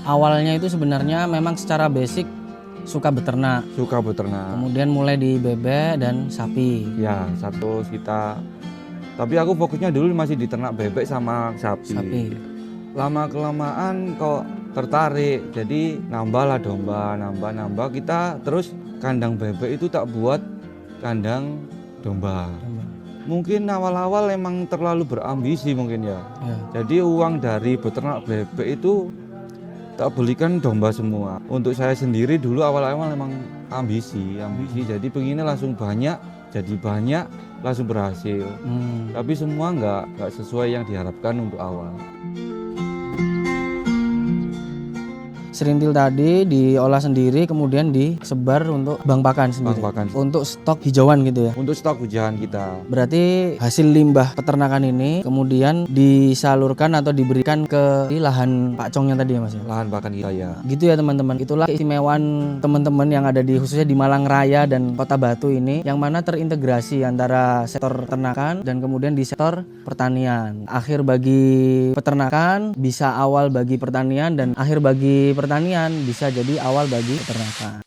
Awalnya itu sebenarnya memang secara basic suka beternak. Suka beternak. Kemudian mulai di bebek dan sapi. Ya, satu kita. Tapi aku fokusnya dulu masih di ternak bebek sama sapi. Lama kelamaan kok tertarik. Jadi nambahlah domba, nambah. Kita terus kandang bebek itu tak buat kandang domba. Mungkin awal-awal emang terlalu berambisi mungkin ya. Jadi uang dari beternak bebek itu tak belikan domba semua. Untuk saya sendiri dulu awal-awal emang ambisi. Jadi pengennya langsung banyak, jadi banyak, langsung berhasil. Tapi semua nggak sesuai yang diharapkan untuk awal. Serintil tadi diolah sendiri kemudian disebar untuk bank pakan sendiri. Untuk stok hijauan gitu ya. Untuk stok hijauan kita. Berarti hasil limbah peternakan ini kemudian disalurkan atau diberikan ke lahan Pak Congnya tadi ya Mas ya. Lahan pakan kita ya. Gitu ya teman-teman. Itulah keistimewaan teman-teman yang ada di khususnya di Malang Raya dan Kota Batu ini yang mana terintegrasi antara sektor peternakan dan kemudian di sektor pertanian. Akhir bagi peternakan bisa awal bagi pertanian dan akhir bagi pertanian bisa jadi awal bagi peternakan.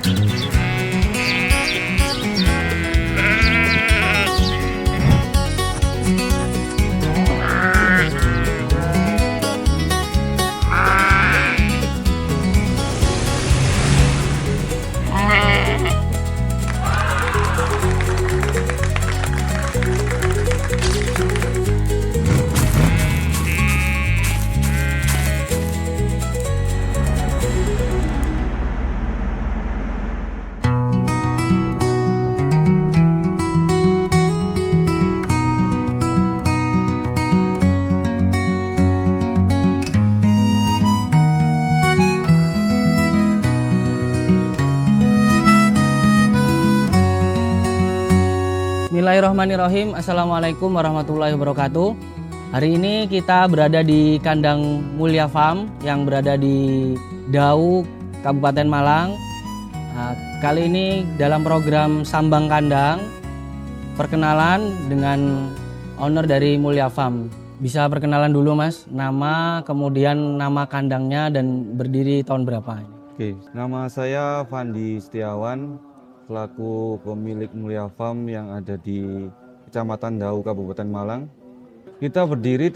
Bismillahirrahmanirrahim. Assalamualaikum warahmatullahi wabarakatuh. Hari ini kita berada di kandang Mulia Farm yang berada di Dau, Kabupaten Malang. Nah, kali ini dalam program Sambang Kandang, perkenalan dengan owner dari Mulia Farm. Bisa perkenalan dulu Mas, nama kemudian nama kandangnya dan berdiri tahun berapa? Oke, nama saya Fandi Setiawan, selaku pemilik Mulia Farm yang ada di Kecamatan Dau, Kabupaten Malang. Kita berdiri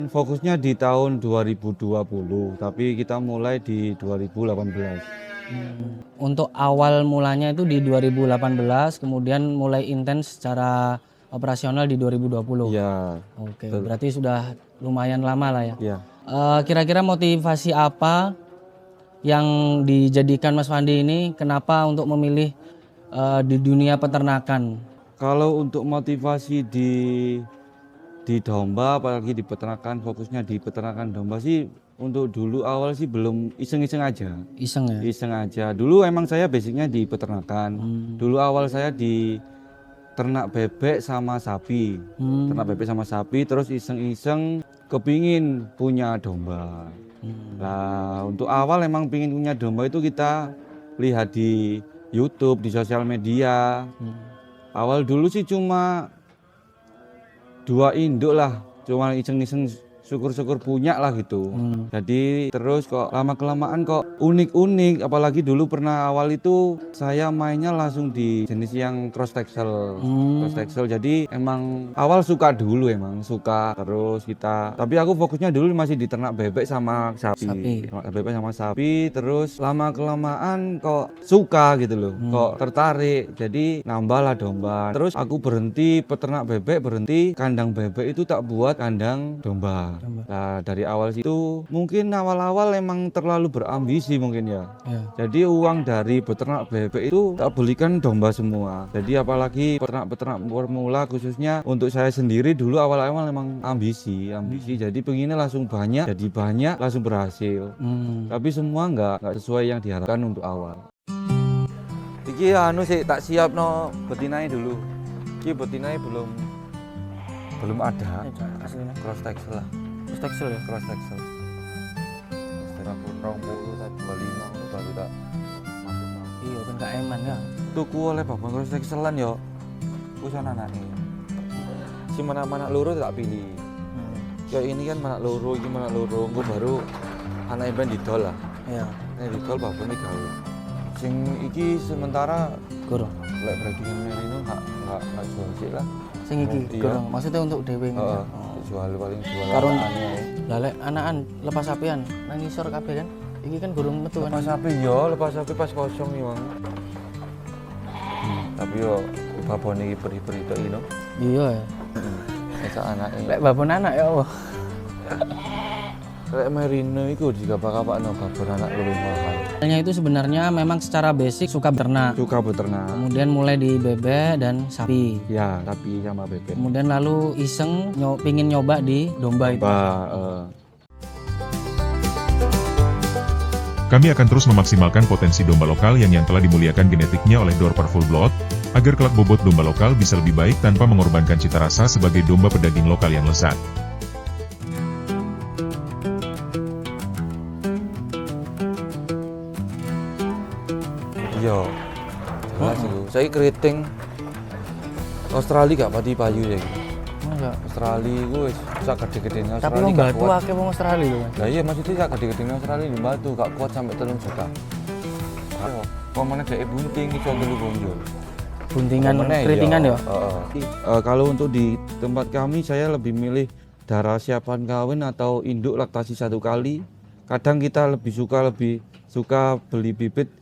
fokusnya di tahun 2020, tapi kita mulai di 2018. Untuk awal mulanya itu di 2018, kemudian mulai intens secara operasional di 2020. Ya. Oke, berarti sudah lumayan lama lah ya. Ya. Kira-kira motivasi apa yang dijadikan Mas Fandi ini kenapa untuk memilih di dunia peternakan? Kalau untuk motivasi di domba, apalagi di peternakan, fokusnya di peternakan domba sih, untuk dulu awal sih belum, iseng-iseng aja. Iseng ya? Iseng aja. Dulu emang saya basicnya di peternakan. Dulu awal saya di ternak bebek sama sapi. Ternak bebek sama sapi, terus iseng-iseng kepingin punya domba. Nah, untuk awal emang pingin punya domba itu kita lihat di YouTube, di sosial media. Awal dulu sih cuma 2 induk lah, cuma iseng-iseng syukur-syukur punya lah gitu. Jadi terus kok lama-kelamaan kok unik-unik, apalagi dulu pernah awal itu saya mainnya langsung di jenis yang cross texel. Jadi emang awal suka dulu, emang suka terus kita. Tapi aku fokusnya dulu masih di ternak bebek sama sapi. Ternak bebek sama sapi, terus lama-kelamaan kok suka gitu loh. Kok tertarik. Jadi nambahlah domba. Terus aku berhenti peternak bebek, berhenti kandang bebek itu tak buat kandang domba. Nah, dari awal situ mungkin awal-awal emang terlalu berambisi mungkin ya. Jadi uang dari peternak bebek itu tak belikan domba semua. Jadi apalagi peternak pemula, khususnya untuk saya sendiri dulu awal-awal emang ambisi. Jadi pengennya langsung banyak, jadi banyak, langsung berhasil. Tapi semua nggak sesuai yang diharapkan untuk awal. Iki anu sih tak siap no betinanya dulu. Iki betinanya belum ada. Cross texel lah. Cross texel ya? Cross texel. Setelah kurang 25 baru tak masuk. Iya kan gak eman ya. Tuku oleh bapak cross texelan yo. Wis ana anake. Si mana loro tak pilih. Ya ini kan mana loro, iki mana loro, engko baru anake ben didol lah. Iya. Nek didol babone gawe. Sing iki sementara Kurang. lek breedingan merino enggak jual sih lah. Sing iki Iya. kurang. Maksudnya untuk dhewe ngene. Heeh. Oh. Jual paling jual Karun anakane ae. lah lek anakan lepas sapian nang ngisor kabeh kan. Iki kan gurung metu kan. Lepas sapi yo, lepas sapi pas kosong iki, Bang. Tapi yo babone iki peri-peri tok iki no. Iya. Esa anake. Lek babon anak ya Allah. Lek merino iku digabak-gabakno babon anak luwih mahal. Hanya itu sebenarnya memang secara basic suka beternak. Suka beternak. Kemudian mulai di bebek dan sapi. Ya, sapi sama bebek. Kemudian lalu iseng pingin nyoba di domba itu. Kami akan terus memaksimalkan potensi domba lokal yang telah dimuliakan genetiknya oleh Dorper Full Blood, agar kelak bobot domba lokal bisa lebih baik tanpa mengorbankan cita rasa sebagai domba pedaging lokal yang lezat. Iya. Jelas iku. Saiki keriting Australia gak pati payu ya. Enggak. Australia iku wis sak gede-gedene Tapi Australia wong gak batu kuat. akeh wong Australia lho. Mas. Lah iya maksudnya sak gede-gedene Australia di batu gak kuat sampai 3 juta. Pemane dhek bunting iso 3 bonjol. Buntingan keritingan ya. Kalau untuk di tempat kami saya lebih milih darah siapan kawin atau induk laktasi 1 kali. Kadang kita lebih suka beli bibit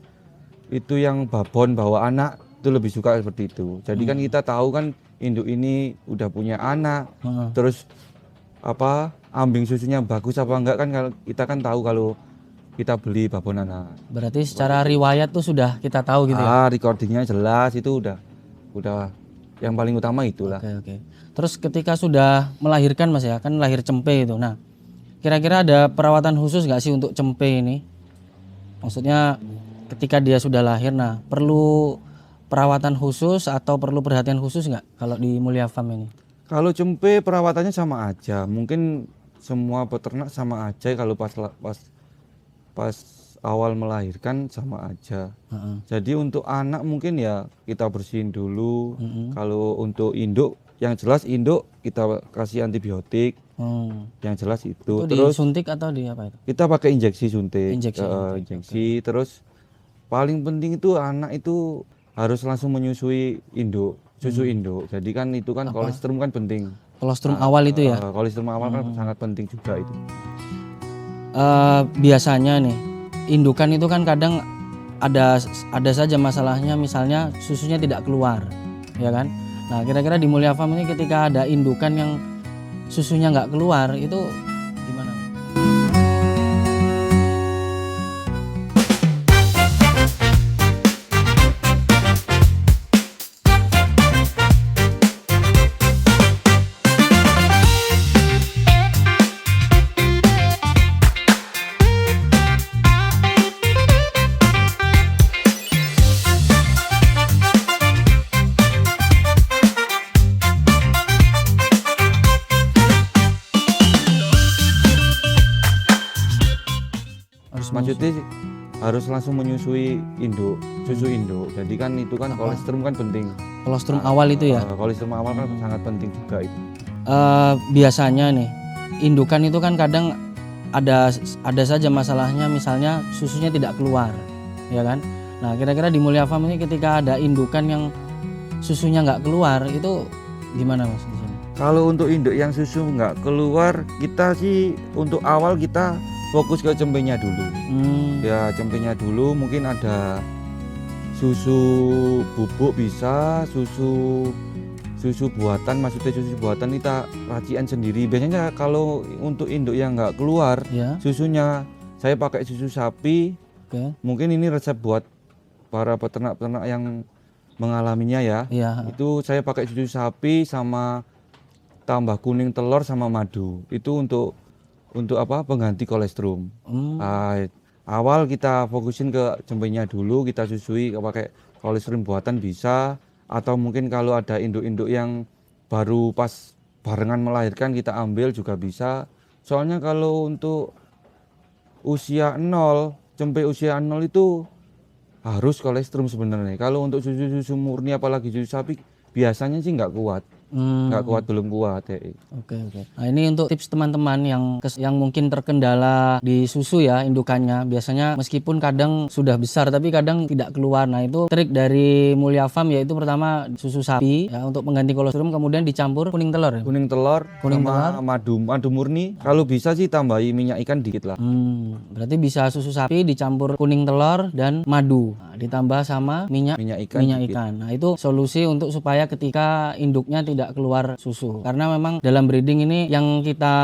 itu yang babon bawa anak, itu lebih suka seperti itu. Jadi kan kita tahu kan induk ini udah punya anak, terus apa ambing susunya bagus apa enggak kan, kalau kita kan tahu kalau kita beli babon anak. Berarti secara riwayat tuh sudah kita tahu gitu ya. Recordingnya jelas, itu udah yang paling utama itulah. Oke. Terus ketika sudah melahirkan Mas ya, kan lahir cempe itu. Nah, kira-kira ada perawatan khusus nggak sih untuk cempe ini? Maksudnya ketika dia sudah lahir, nah perlu perawatan khusus atau perlu perhatian khusus nggak kalau di Mulia Farm ini? Kalau cempe perawatannya sama aja, mungkin semua peternak sama aja. Kalau pas awal melahirkan sama aja. Jadi untuk anak mungkin ya kita bersihin dulu. Kalau untuk induk, yang jelas induk kita kasih antibiotik. Yang jelas itu. Terus disuntik atau di apa itu? Kita pakai injeksi suntik. Injeksi. Terus paling penting itu anak itu harus langsung menyusui induk, susu induk. Jadi kan itu kan kolostrum kan penting. Kolostrum awal itu ya? Kolostrum awal kan sangat penting juga itu. Biasanya nih indukan itu kan kadang ada saja masalahnya, misalnya susunya tidak keluar, ya kan? Nah kira-kira di Mulia Farm ini ketika ada indukan yang susunya nggak keluar itu gimana? Maksudnya harus langsung menyusui induk, susu induk. Jadi kan itu kan kolostrum kan penting. Kolostrum awal itu ya? Kolostrum awal kan sangat penting juga itu. Biasanya nih indukan itu kan kadang ada saja masalahnya, misalnya susunya tidak keluar, ya kan? Nah kira-kira di Mulia Farm ini ketika ada indukan yang susunya nggak keluar itu gimana Mas di sini? Kalau untuk induk yang susu nggak keluar, kita sih untuk awal kita fokus ke cempenya dulu. Ya cempenya dulu, mungkin ada susu bubuk bisa, susu buatan, maksudnya susu buatan kita racikan sendiri. Biasanya kalau untuk induk yang nggak keluar susunya, saya pakai susu sapi. Mungkin ini resep buat para peternak-peternak yang mengalaminya ya. Itu saya pakai susu sapi sama tambah kuning telur sama madu. Itu untuk apa? Pengganti kolostrum. Awal kita fokusin ke cempenya dulu, kita susui pakai kolostrum buatan bisa, atau mungkin kalau ada induk-induk yang baru pas barengan melahirkan kita ambil juga bisa. Soalnya kalau untuk usia 0, cempe usia 0 itu harus kolostrum sebenarnya. Kalau untuk susu-susu murni apalagi susu sapi biasanya sih nggak kuat. nggak kuat, belum kuat ya. Oke. Nah ini untuk tips teman-teman yang mungkin terkendala di susu ya indukannya. Biasanya meskipun kadang sudah besar tapi kadang tidak keluar. Nah itu trik dari Mulia Farm yaitu pertama susu sapi ya untuk pengganti kolostrum, kemudian dicampur kuning telur ya. Kuning telur sama madu murni. Kalau bisa sih tambahi minyak ikan dikit lah. Berarti bisa susu sapi dicampur kuning telur dan madu. Nah, ditambah sama minyak ikan. Nah itu solusi untuk supaya ketika induknya tidak keluar susu. Karena memang dalam breeding ini yang kita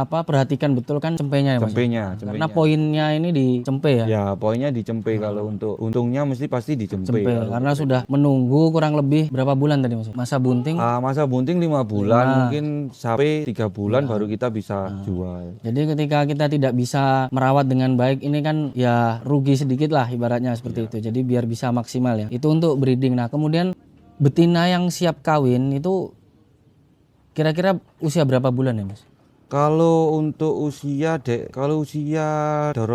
perhatikan betul kan cempenya ya Mas. Karena poinnya ini di cempe ya. Ya, poinnya di cempe. Kalau untuk untungnya pasti di cempe. Karena sudah menunggu kurang lebih berapa bulan tadi Mas? Masa bunting? Masa bunting 5 bulan, mungkin sampai 3 bulan baru kita bisa jual. Jadi ketika kita tidak bisa merawat dengan baik ini kan ya rugi sedikit lah ibaratnya seperti itu. Jadi biar bisa maksimal ya. Itu untuk breeding. Nah, kemudian betina yang siap kawin itu kira-kira usia berapa bulan ya Mas? Kalau untuk usia Doro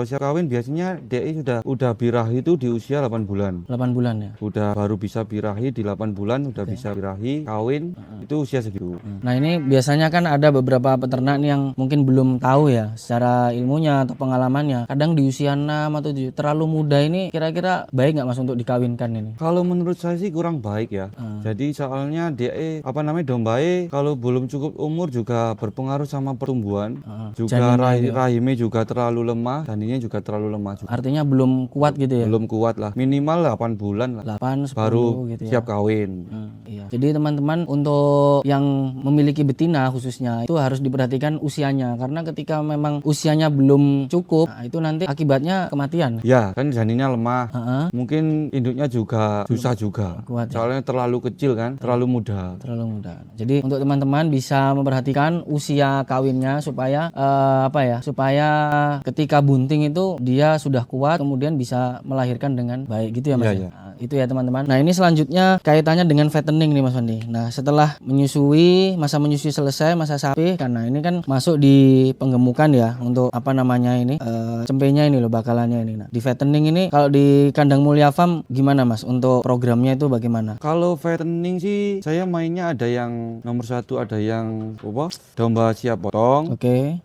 siap kawin biasanya DI udah birahi itu di usia 8 bulan. 8 bulan ya. Udah baru bisa birahi di 8 bulan udah bisa birahi kawin itu usia segitu. Nah, ini biasanya kan ada beberapa peternak nih yang mungkin belum tahu ya secara ilmunya atau pengalamannya. Kadang di usia 6 atau 7 terlalu muda ini kira-kira baik nggak Mas untuk dikawinkan ini? Kalau menurut saya sih kurang baik ya. Jadi soalnya DE dombae kalau belum cukup umur juga berpengaruh sama pertumbuhan, juga rahimnya juga terlalu lemah, janinnya juga terlalu lemah juga. Artinya belum kuat gitu ya? Belum kuat lah, minimal 8 bulan lah 8, 10 baru gitu ya? siap kawin. Iya. Jadi teman-teman untuk yang memiliki betina khususnya itu harus diperhatikan usianya, karena ketika memang usianya belum cukup, nah itu nanti akibatnya kematian. Ya kan janinnya lemah, mungkin induknya juga susah juga, kuat, soalnya terlalu kecil kan, terlalu muda. Jadi untuk teman-teman bisa memperhatikan usia kawinnya supaya supaya ketika bunting itu dia sudah kuat kemudian bisa melahirkan dengan baik gitu ya Mas. Iya. Nah, itu ya teman-teman. Nah ini selanjutnya kaitannya dengan fattening nih Mas Wandi. Nah setelah masa menyusui selesai, masa sapi, karena ini kan masuk di penggemukan ya untuk cempenya ini loh, bakalannya ini. Nah di fattening ini kalau di kandang Mulia Farm gimana Mas untuk programnya itu bagaimana? Kalau fattening sih saya mainnya ada yang nomor 1 ada yang domba siap potong,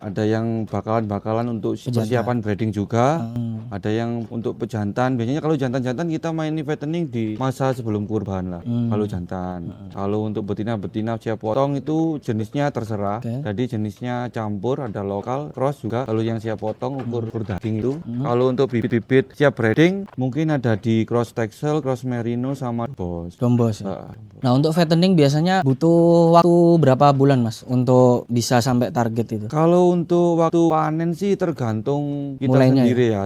ada yang bakalan untuk persiapan breeding juga, ada yang untuk pejantan. Biasanya kalau jantan-jantan kita main fattening di masa sebelum kurban lah. Kalau jantan, kalau untuk betina siap potong itu jenisnya terserah. Jadi jenisnya campur, ada lokal, cross juga. Kalau yang siap potong ukur daging itu. Kalau untuk bibit-bibit siap breeding mungkin ada di cross Texel, cross Merino sama Dombos. Nah untuk fattening biasanya butuh waktu berapa bulan Mas untuk bisa sampai target itu? Kalau untuk waktu panen sih tergantung kita sendiri ya,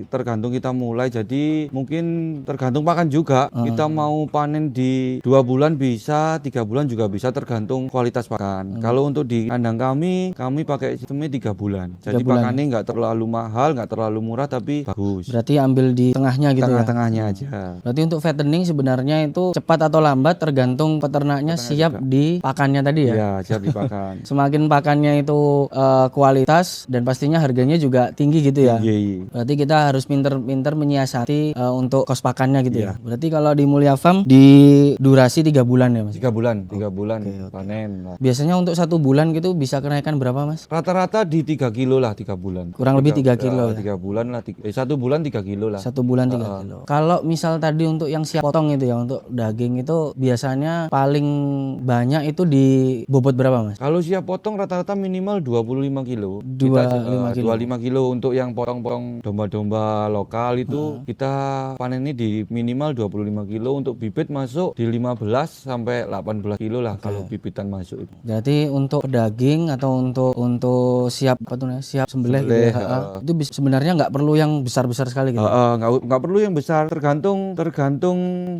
tergantung kita mulai. Jadi mungkin tergantung pakan juga. Kita mau panen di 2 bulan bisa, 3 bulan juga bisa, tergantung kualitas pakan. Kalau untuk di kandang kami pakai sistemnya 3 bulan. Jadi pakannya nggak terlalu mahal, nggak terlalu murah, tapi bagus. Berarti ambil di tengahnya gitu tengah-tengahnya aja. Berarti untuk fattening sebenarnya itu cepat atau lambat tergantung peternaknya siap juga di pakannya tadi ya? Iya, siap di pakan. Semakin pakannya itu kualitas dan pastinya harganya juga tinggi gitu ya? Berarti kita harus pinter-pinter menyiasati untuk kos pakannya gitu ya? Berarti kalau di Mulia Farm di durasi 3 bulan ya Mas? 3 bulan panen. Biasanya untuk 1 bulan gitu bisa kenaikan berapa Mas? Rata-rata di 3 kilo lah 3 bulan. Kurang lebih 3 kilo ya? 3 bulan lah, 1 bulan 3 kilo lah. 1 bulan 3 kilo. Kalau misal tadi untuk yang siap potong itu ya, untuk daging itu biasanya paling banyak itu di bobot berapa Mas? Kalau siap potong rata-rata minimal 25 kilo. 25 kilo untuk yang potong-potong domba-domba lokal itu kita panennya di minimal 25 kilo. Untuk bibit masuk di 15 sampai 18 kilo lah kalau bibitan masuk itu. Berarti untuk daging atau untuk siap sembelih gitu ya, itu sebenarnya nggak perlu yang besar-besar sekali gitu. Nggak perlu yang besar, tergantung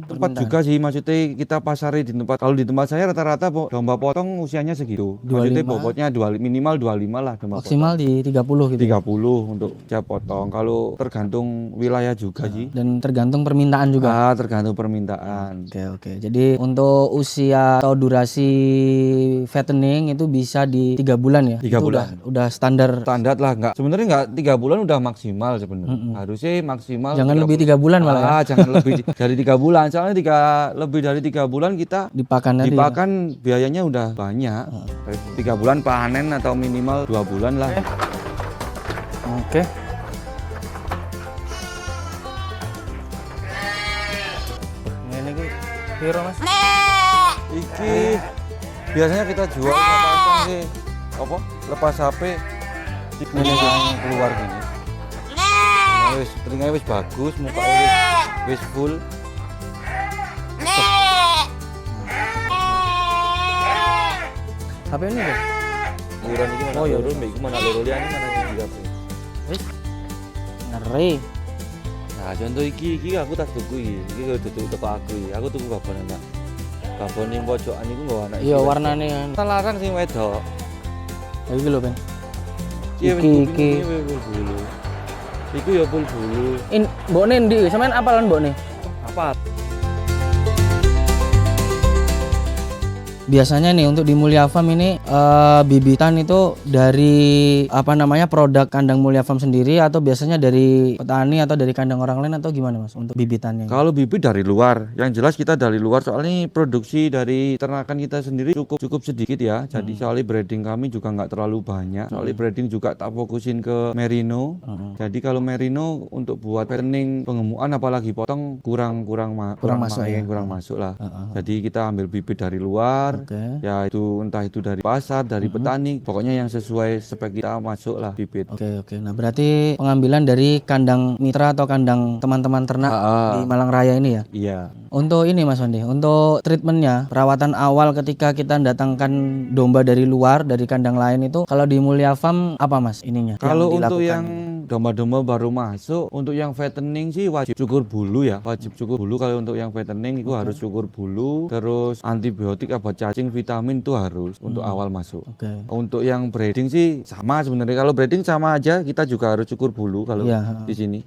tempat juga sih. Maksudnya kita pasari di tempat. Kalau di tempat saya rata-rata domba potong usianya segitu. Maksudnya bobotnya minimal 25 lah domba maksimal potong. Di 30 gitu. 30 untuk siap potong. Kalau untuk tergantung wilayah juga sih. Dan tergantung permintaan juga. Tergantung permintaan. Oke. Jadi untuk usia atau durasi fattening itu bisa di 3 bulan ya? 3 bulan. Udah standar. Standar lah, nggak. Sebenarnya nggak 3 bulan udah maksimal sebenarnya. Harusnya maksimal. Jangan lebih 3 bulan malah. Jangan lebih dari 3 bulan. Soalnya lebih dari 3 bulan kita Dipakan biayanya udah banyak. 3 bulan panen atau minimal 2 bulan lah. Oke. Ini ki piro Mas? Iki biasanya kita jual pasang sih. Apa? Lepas HP ini yang keluar gini. Nah, telinganya wis bagus, mukanya wis full. HP ini deh. Ukuran ini mana loro, mbek mana loro liyane mana siji kabeh. Wis. Ngeri. Nah, contoh iki aku tak tuku iki. Iki kok tuku teko aku iki. Aku tuku babon anak. Babon ning pojokan iku nggo anak. Iya, warnane kan. Larang sing wedok. Iki lho, Ben. Iki bulu. Iku ya bulu. Mbokne ndi? Sampeyan apalan mbokne? Apa? Biasanya nih untuk di Mulia Farm ini bibitan itu dari produk kandang Mulia Farm sendiri atau biasanya dari petani atau dari kandang orang lain atau gimana Mas untuk bibitannya? Kalau bibit dari luar, yang jelas kita dari luar soalnya produksi dari ternakan kita sendiri cukup sedikit ya. Jadi soalnya breeding kami juga nggak terlalu banyak. Soalnya breeding juga tak fokusin ke merino. Jadi kalau merino untuk buat fattening pengemukan apalagi potong kurang masuk lah. Jadi kita ambil bibit dari luar. Ya itu entah itu dari pasar, dari petani, pokoknya yang sesuai spek kita masuk lah bibit. Oke. Nah berarti pengambilan dari kandang mitra atau kandang teman-teman ternak di Malang Raya ini ya? Iya. Untuk ini Mas Wandi, untuk treatmentnya, perawatan awal ketika kita datangkan domba dari luar, dari kandang lain itu, kalau di Mulia Farm apa Mas ininya? Kalau untuk yang domba-domba baru masuk, untuk yang fattening sih wajib cukur bulu ya, wajib cukur bulu. Kalau untuk yang fattening itu harus cukur bulu, terus antibiotik apa cacing, vitamin itu harus untuk awal masuk. Untuk yang breeding sih sama sebenarnya. Kalau breeding sama aja, kita juga harus cukur bulu kalau di sini.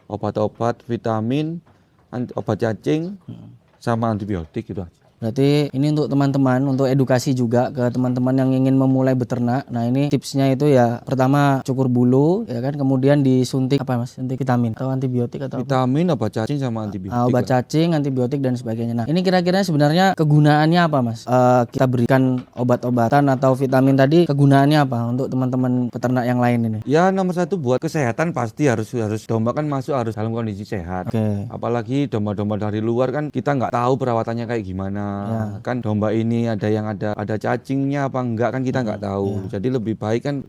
Obat-obat, vitamin, obat cacing, sama antibiotik gitu aja. Berarti ini untuk teman-teman, untuk edukasi juga ke teman-teman yang ingin memulai beternak. Nah ini tipsnya itu ya, pertama cukur bulu, ya kan, kemudian disuntik apa Mas? Suntik vitamin atau antibiotik atau vitamin, obat cacing sama antibiotik. Obat cacing, antibiotik dan sebagainya. Nah ini kira-kira sebenarnya kegunaannya apa Mas? Kita berikan obat-obatan atau vitamin tadi, kegunaannya apa untuk teman-teman peternak yang lain ini? Ya nomor satu buat kesehatan pasti harus domba kan masuk harus dalam kondisi sehat. Apalagi domba-domba dari luar kan kita nggak tahu perawatannya kayak gimana. Kan domba ini ada yang ada cacingnya apa enggak kan kita nggak tahu. Jadi lebih baik kan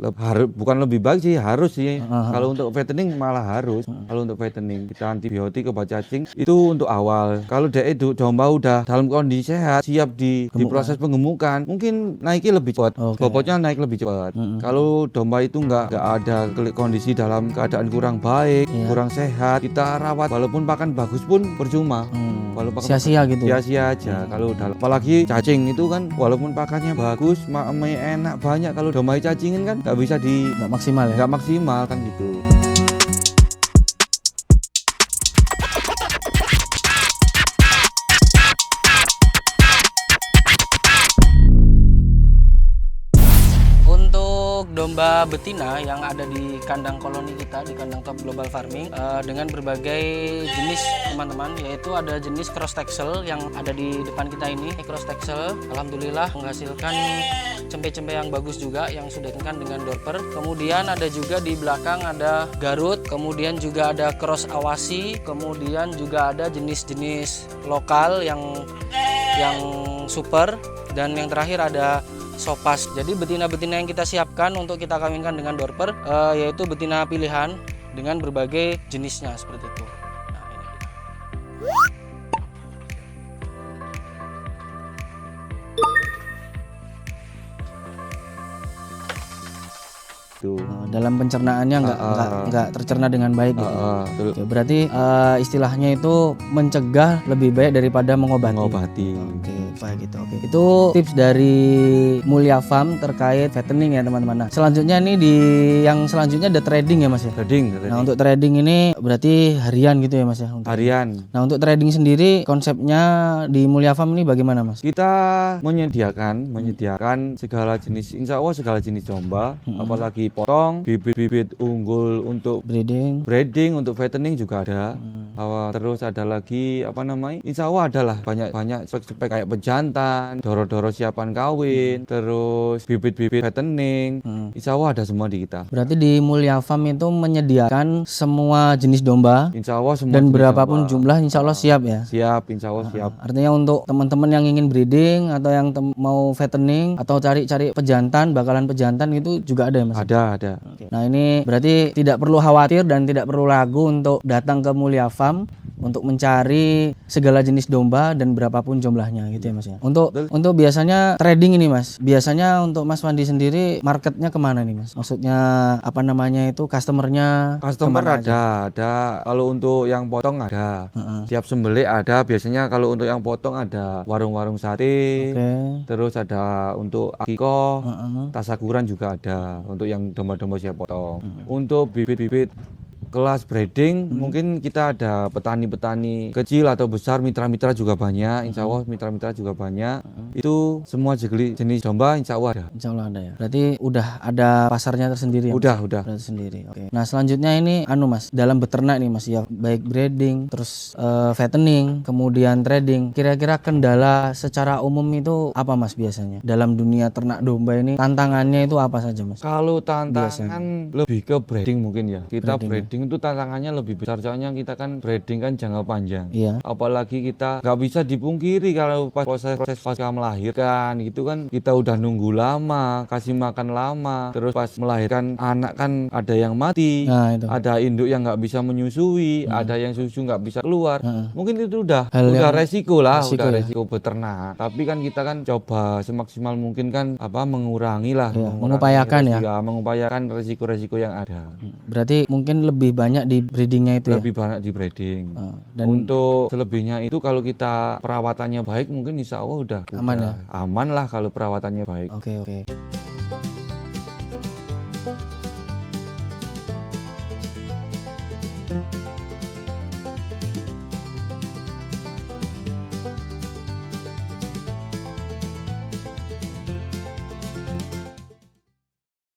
bukan lebih baik sih, harus sih. Kalau untuk fattening malah harus. Kalau untuk fattening kita antibiotik, obat cacing itu untuk awal. Kalau domba udah dalam kondisi sehat, siap di proses pengemukan, mungkin naiknya lebih cepat. Bobotnya naik lebih cepat. Kalau domba itu nggak ada kondisi dalam keadaan kurang baik, kurang sehat, kita rawat walaupun pakan bagus pun percuma. Sia-sia gitu. Sia-sia aja. Kalau apalagi cacing itu kan walaupun pakannya bagus, enak banyak, kalau domba cacingin kan nggak bisa nggak maksimal ya? Nggak maksimal kan gitu. Domba betina yang ada di kandang koloni kita, di kandang Top Global Farming, dengan berbagai jenis teman-teman, yaitu ada jenis cross texel yang ada di depan kita ini. Cross texel alhamdulillah menghasilkan cempe-cempe yang bagus juga yang sudah ditekan dengan dorper. Kemudian ada juga di belakang ada Garut, kemudian juga ada cross awasi, kemudian juga ada jenis-jenis lokal yang super, dan yang terakhir ada Sopas. Jadi betina-betina yang kita siapkan untuk kita kawinkan dengan dorper yaitu betina pilihan dengan berbagai jenisnya seperti itu. Nah, ini dalam pencernaannya nggak tercerna dengan baik gitu. betul. Oke, berarti istilahnya itu mencegah lebih baik daripada mengobati. Oke, baik gitu. Oke. Itu tips dari Mulia Farm terkait fattening ya teman-teman. Nah, selanjutnya nih yang selanjutnya ada trading ya Mas ya. Trading. Nah, untuk trading ini berarti harian gitu ya Mas ya untuk. Harian. Nah, untuk trading sendiri konsepnya di Mulia Farm ini bagaimana Mas? Kita menyediakan segala jenis, insya Allah segala jenis domba, apalagi potong, bibit-bibit unggul untuk breeding, untuk fattening juga ada. Terus ada lagi insya Allah adalah banyak spek kayak pejantan, doro-doro siapan kawin, terus bibit-bibit fattening, insya Allah ada semua di kita. Berarti di Mulia Farm itu menyediakan semua jenis domba, insya Allah semua dan jenis berapapun domba. jumlah insya Allah siap ya? Siap, insya Allah siap. Artinya untuk teman-teman yang ingin breeding atau yang mau fattening atau cari-cari bakalan pejantan itu juga ada ya Mas? Ada. Oke. Nah ini berarti tidak perlu khawatir dan tidak perlu ragu untuk datang ke Mulia Farm untuk mencari segala jenis domba dan berapapun jumlahnya gitu ya Mas ya. Untuk biasanya trading ini Mas, biasanya untuk Mas Wandi sendiri marketnya kemana nih Mas? Maksudnya customernya ada. Kalau untuk yang potong ada, siap sembelih ada. Biasanya kalau untuk yang potong ada warung-warung sate, terus ada untuk akikoh, tasakuran juga ada untuk yang domba-domba siap potong. Untuk bibit-bibit kelas breeding mungkin kita ada petani-petani kecil atau besar, mitra-mitra juga banyak, insya Allah mitra-mitra juga banyak. Itu semua jenis domba insya Allah ada. Insya Allah ada ya. Berarti udah ada pasarnya tersendiri ya? Udah. Berarti sendiri. Oke. Nah selanjutnya ini Mas, dalam beternak nih Mas ya, baik breeding, terus fattening, kemudian trading. Kira-kira kendala secara umum itu apa Mas biasanya? Dalam dunia ternak domba ini tantangannya itu apa saja Mas? Kalau tantangan lebih ke breeding mungkin ya. Kita breeding itu tantangannya lebih besar, soalnya kita kan breeding kan jangka panjang. Iya. Apalagi kita nggak bisa dipungkiri kalau proses pasca melahirkan gitu kan, kita udah nunggu lama, kasih makan lama, terus pas melahirkan anak kan ada yang mati, ada induk yang nggak bisa menyusui, ada yang susu nggak bisa keluar. Mungkin itu udah resiko lah, resiko beternak. Tapi kan kita kan coba semaksimal mungkin kan mengurangi lah, mengupayakan resiko-resiko yang ada. Berarti mungkin lebih banyak di breedingnya itu lebih banyak di breeding. Untuk selebihnya itu kalau kita perawatannya baik mungkin insya Allah udah aman lah kalau perawatannya baik. Oke.